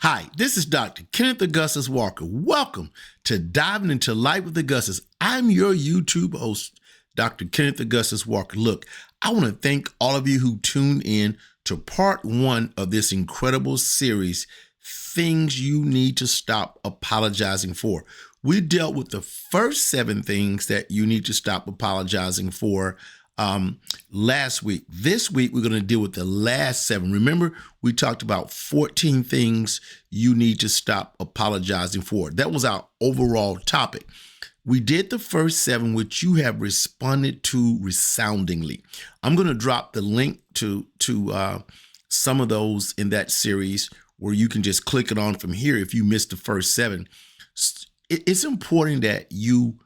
Hi, this is Dr. Kenneth Augustus Walker. Welcome to Diving into Life with Augustus. I'm your YouTube host, Dr. Kenneth Augustus Walker. Look, I want to thank all of you who tuned in to part one of this incredible series, Things You Need to Stop Apologizing For. We dealt with the first 7 things that you need to stop apologizing for last week. This week, we're going to deal with the last 7. Remember, we talked about 14 things you need to stop apologizing for. That was our overall topic. We did the first 7, which you have responded to resoundingly. I'm going to drop the link to some of those in that series where you can just click it on from here if you missed the first 7. It's important that you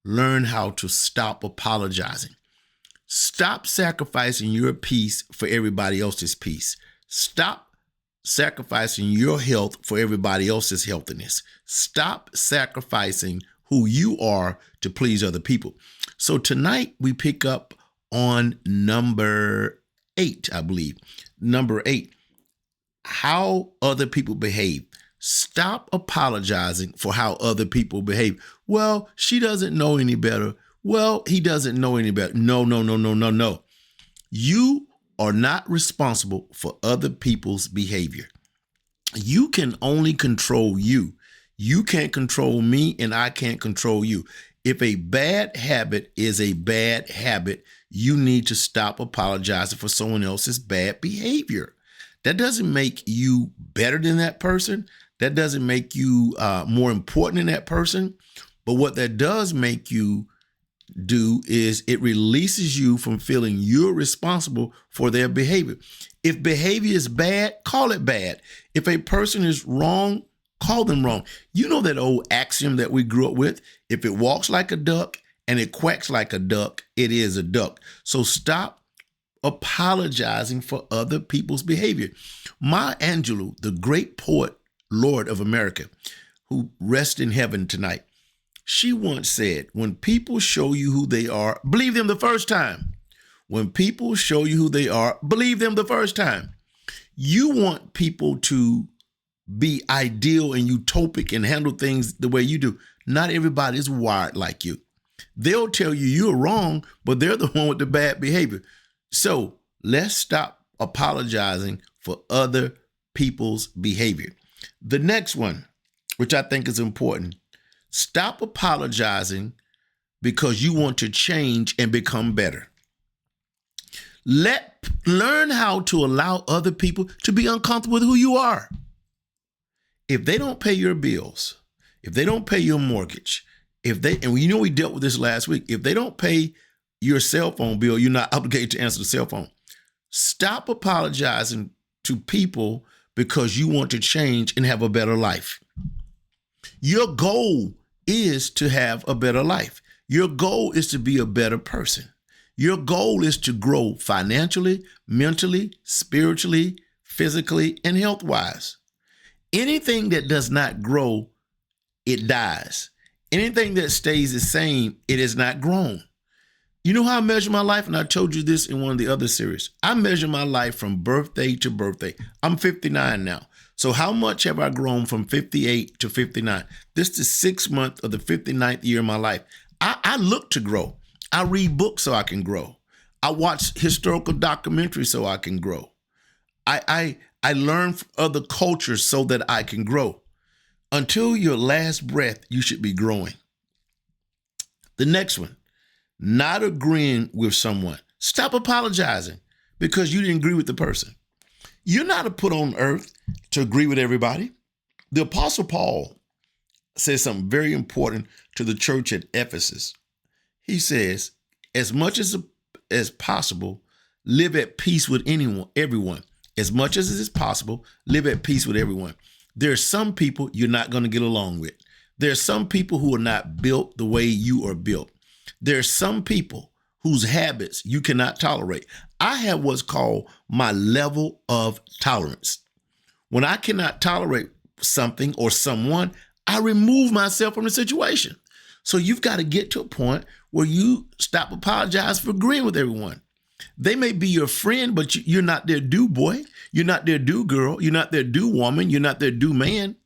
learn how to stop apologizing. Stop sacrificing your peace for everybody else's peace. Stop sacrificing your health for everybody else's healthiness. Stop sacrificing who you are to please other people. So tonight we pick up on number 8, I believe. Number 8, how other people behave. Stop apologizing for how other people behave. Well, she doesn't know any better. Well, he doesn't know any better. No. You are not responsible for other people's behavior. You can only control you. You can't control me, and I can't control you. If a bad habit is a bad habit, you need to stop apologizing for someone else's bad behavior. That doesn't make you better than that person. That doesn't make you more important than that person. But what that does make you do is it releases you from feeling you're responsible for their behavior. If behavior is bad, call it bad. If a person is wrong, call them wrong. You know that old axiom that we grew up with, if it walks like a duck and it quacks like a duck, it is a duck. So stop apologizing for other people's behavior. Maya Angelou, the great poet Lord of America, who rests in heaven tonight, she once said, when people show you who they are, believe them the first time. When people show you who they are, believe them the first time. You want people to be ideal and utopic and handle things the way you do. Not everybody is wired like you. They'll tell you you're wrong, but they're the one with the bad behavior. So let's stop apologizing for other people's behavior. The next one, which I think is important, stop apologizing because you want to change and become better. Learn how to allow other people to be uncomfortable with who you are. If they don't pay your bills, if they don't pay your mortgage, and we dealt with this last week, if they don't pay your cell phone bill, you're not obligated to answer the cell phone. Stop apologizing to people because you want to change and have a better life. Your goal is to have a better life. Your goal is to be a better person. Your goal is to grow financially, mentally, spiritually, physically, and health-wise. Anything that does not grow, it dies. Anything that stays the same, it is not grown. You know how I measure my life? And I told you this in one of the other series. I measure my life from birthday to birthday. I'm 59 now. So how much have I grown from 58 to 59? This is the 6th month of the 59th year of my life. I look to grow. I read books so I can grow. I watch historical documentaries so I can grow. I learn from other cultures so that I can grow. Until your last breath, you should be growing. The next one, not agreeing with someone. Stop apologizing because you didn't agree with the person. You're not put on earth to agree with everybody. The Apostle Paul says something very important to the church at Ephesus. He says, as much as possible, live at peace with everyone. As much as it is possible, live at peace with everyone. There are some people you're not going to get along with. There are some people who are not built the way you are built. There are some people whose habits you cannot tolerate. I have what's called my level of tolerance. When I cannot tolerate something or someone, I remove myself from the situation. So you've got to get to a point where you stop apologizing for agreeing with everyone. They may be your friend, but you're not their do boy. You're not their do girl. You're not their do woman. You're not their do man.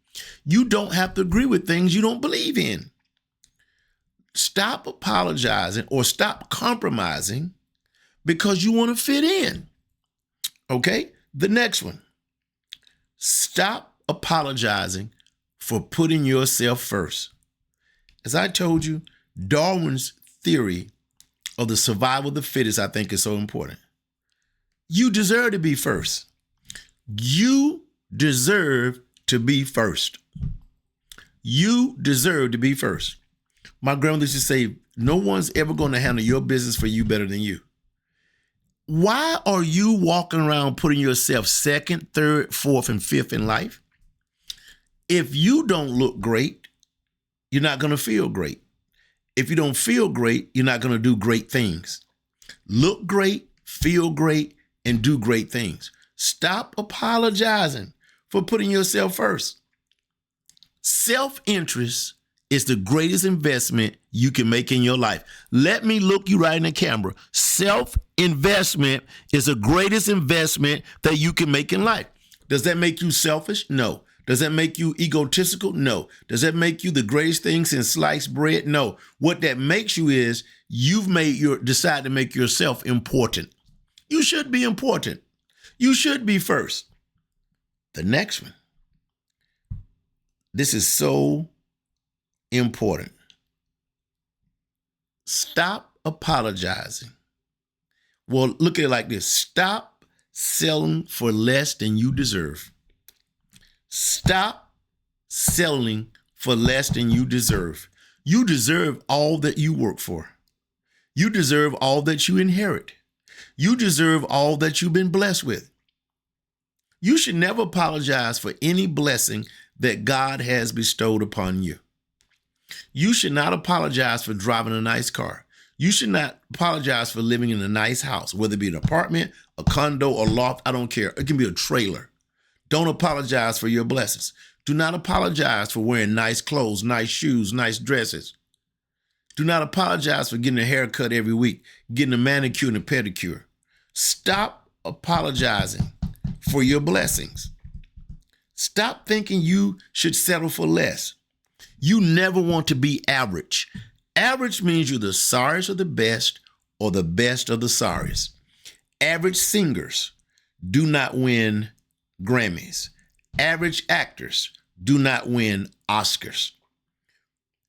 You don't have to agree with things you don't believe in. Stop apologizing or stop compromising because you want to fit in. Okay? The next one. Stop apologizing for putting yourself first. As I told you, Darwin's theory of the survival of the fittest, I think, is so important. You deserve to be first. You deserve to be first. You deserve to be first. My grandmother used to say, no one's ever going to handle your business for you better than you. Why are you walking around putting yourself second, third, fourth, and fifth in life? If you don't look great, you're not going to feel great. If you don't feel great, you're not going to do great things. Look great, feel great, and do great things. Stop apologizing for putting yourself first. Self-interest is the greatest investment you can make in your life. Let me look you right in the camera. Self-investment is the greatest investment that you can make in life. Does that make you selfish? No. Does that make you egotistical? No. Does that make you the greatest thing since sliced bread? No. What that makes you is you've decide to make yourself important. You should be important. You should be first. The next one. This is so important. Stop apologizing. Well, look at it like this. Stop selling for less than you deserve. Stop selling for less than you deserve. You deserve all that you work for. You deserve all that you inherit. You deserve all that you've been blessed with. You should never apologize for any blessing that God has bestowed upon you. You should not apologize for driving a nice car. You should not apologize for living in a nice house, whether it be an apartment, a condo, or loft. I don't care. It can be a trailer. Don't apologize for your blessings. Do not apologize for wearing nice clothes, nice shoes, nice dresses. Do not apologize for getting a haircut every week, getting a manicure and a pedicure. Stop apologizing for your blessings. Stop thinking you should settle for less. You never want to be average. Average means you're the sorriest of the best or the best of the sorriest. Average singers do not win Grammys. Average actors do not win Oscars.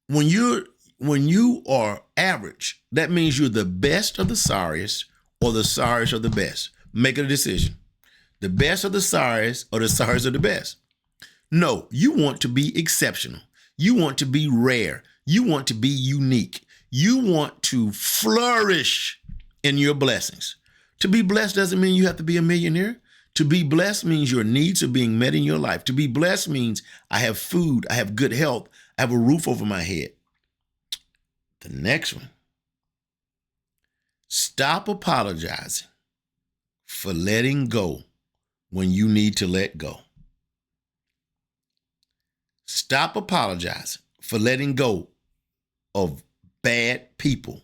When you are average, that means you're the best of the sorriest or the sorriest of the best. Make a decision. The best of the sorriest or the sorriest of the best. No, you want to be exceptional. You want to be rare. You want to be unique. You want to flourish in your blessings. To be blessed doesn't mean you have to be a millionaire. To be blessed means your needs are being met in your life. To be blessed means I have food, I have good health, I have a roof over my head. The next one. Stop apologizing for letting go when you need to let go. Stop apologizing for letting go of bad people,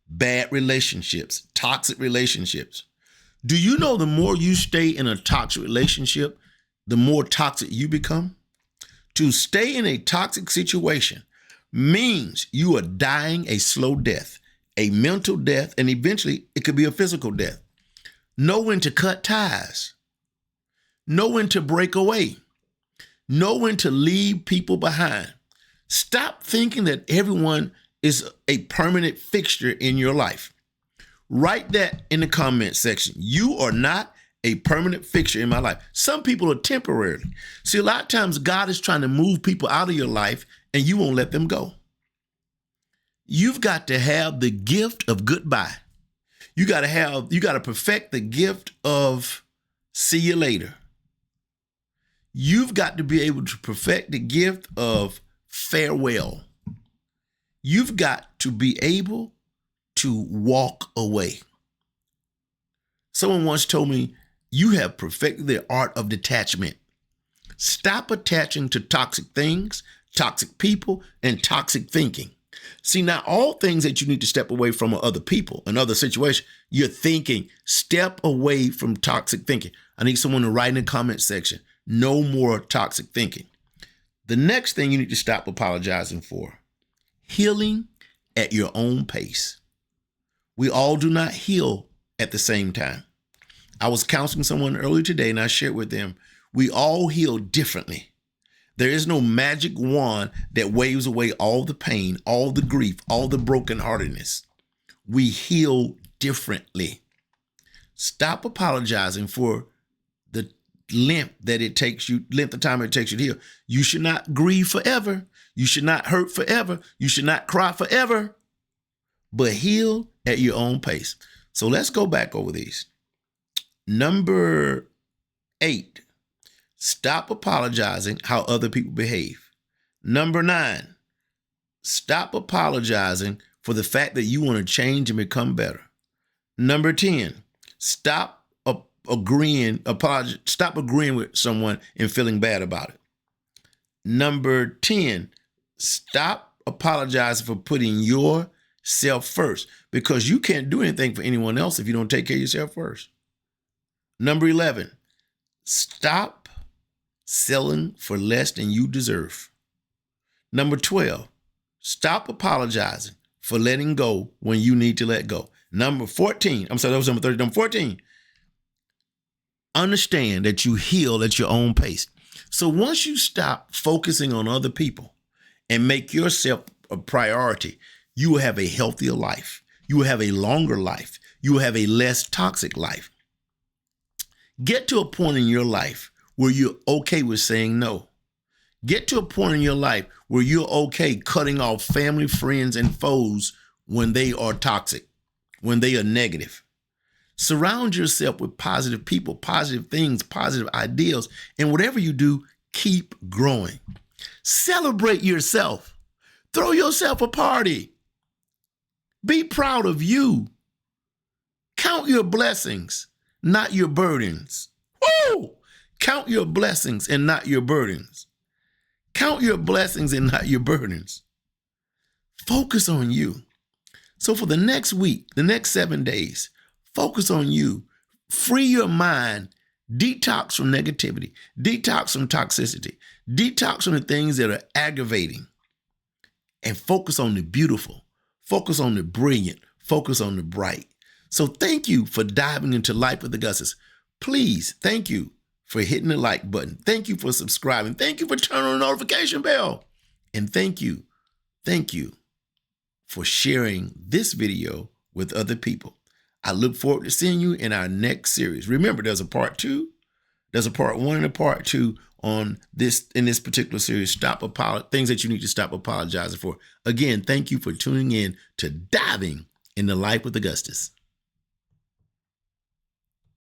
bad relationships, toxic relationships. Do you know the more you stay in a toxic relationship, the more toxic you become? To stay in a toxic situation means you are dying a slow death, a mental death, and eventually it could be a physical death. Know when to cut ties. Know when to break away. Know when to leave people behind. Stop thinking that everyone is a permanent fixture in your life. Write that in the comment section. You are not a permanent fixture in my life. Some people are temporary. See, a lot of times God is trying to move people out of your life and you won't let them go. You've got to have the gift of goodbye. You got to perfect the gift of see you later. You've got to be able to perfect the gift of farewell. You've got to be able to walk away. Someone once told me, you have perfected the art of detachment. Stop attaching to toxic things, toxic people, and toxic thinking. See, now all things that you need to step away from are other people and other situations. You're thinking, step away from toxic thinking. I need someone to write in the comment section, no more toxic thinking. The next thing you need to stop apologizing for, healing at your own pace. We all do not heal at the same time. I was counseling someone earlier today and I shared with them, we all heal differently. There is no magic wand that waves away all the pain, all the grief, all the brokenheartedness. We heal differently. Stop apologizing for the length of time it takes you to heal. You should not grieve forever. You should not hurt forever. You should not cry forever, but heal at your own pace. So let's go back over these. Number 8, stop apologizing how other people behave. Number 9, stop apologizing for the fact that you want to change and become better. Number 10, stop agreeing with someone and feeling bad about it. Number 10, stop apologizing for putting yourself first, because you can't do anything for anyone else if you don't take care of yourself first. Number 11, stop selling for less than you deserve. Number 12, stop apologizing for letting go when you need to let go. Number 14, that was number 30. Number 14, understand that you heal at your own pace. So once you stop focusing on other people and make yourself a priority, you will have a healthier life. You will have a longer life. You will have a less toxic life. Get to a point in your life where you're okay with saying no. Get to a point in your life where you're okay cutting off family, friends, and foes when they are toxic, when they are negative. Surround yourself with positive people, positive things, positive ideals, and whatever you do, keep growing. Celebrate yourself. Throw yourself a party. Be proud of you. Count your blessings, not your burdens. Woo! Count your blessings and not your burdens. Count your blessings and not your burdens. Focus on you. So for the next week, the next 7 days, focus on you. Free your mind. Detox from negativity. Detox from toxicity. Detox from the things that are aggravating. And focus on the beautiful. Focus on the brilliant. Focus on the bright. So thank you for diving into Life with the Gusses. Please, thank you for hitting the like button. Thank you for subscribing. Thank you for turning on the notification bell. And thank you for sharing this video with other people. I look forward to seeing you in our next series. Remember, there's a part 2. There's a part 1 and a part 2 in this particular series. Things that you need to stop apologizing for. Again, thank you for tuning in to Diving into Life with Augustus.